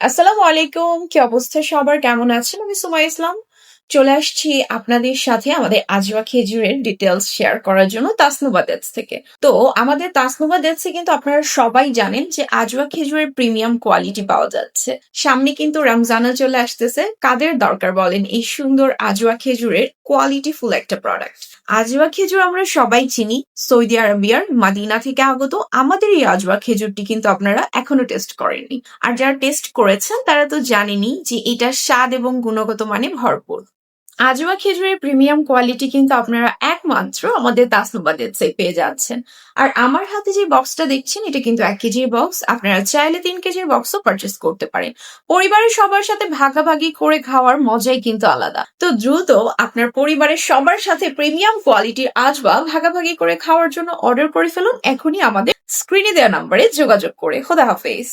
আসসালামু আলাইকুম। কি অবস্থা সবার? কেমন আছেন? আমি সুমাইয়া ইসলাম। চলে আসছি আপনাদের সাথে আমাদের আজওয়া খেজুরের ডিটেইলস শেয়ার করার জন্য তাসনুভা ডেটস থেকে। তো আমাদের তাসনুভা ডেটসে কিন্তু আপনারা সবাই জানেন যে আজওয়া খেজুরের প্রিমিয়াম কোয়ালিটি পাওয়া যাচ্ছে। সামনে কিন্তু রমজানও চলে আসতেছে। কাদের দরকার বলেন এই সুন্দর আজওয়া খেজুরের কোয়ালিটিফুল একটা প্রোডাক্ট? আজওয়া খেজুর আমরা সবাই চিনি। সৌদি আরবিয়ার মাদিনা থেকে আগত আমাদের এই আজওয়া খেজুরটি কিন্তু আপনারা এখনো টেস্ট করেননি। আর যারা টেস্ট করেছেন তারা তো জানেনই যে এটা স্বাদ এবং গুণগত মানে ভরপুর। আজওয়া খেজুরের প্রিমিয়াম কোয়ালিটি কিন্তু আপনারা একমাত্র আমাদের তাসনুভা ডেটসে পেয়ে যাচ্ছেন। আর আমার হাতে যে বক্সটা দেখছেন এটা কিন্তু 1 কেজির বক্স। আপনারা চাইলে 3 কেজির বক্সও পারচেস করতে পারেন। পরিবারের সবার সাথে ভাগাভাগি করে খাওয়ার মজাই কিন্তু আলাদা। তো দ্রুত আপনার পরিবারের সবার সাথে প্রিমিয়াম কোয়ালিটির আজওয়া ভাগাভাগি করে খাওয়ার জন্য অর্ডার করে ফেলুন এখনই আমাদের স্ক্রিনে দেওয়া নাম্বারে যোগাযোগ করে। খোদা হাফেজ।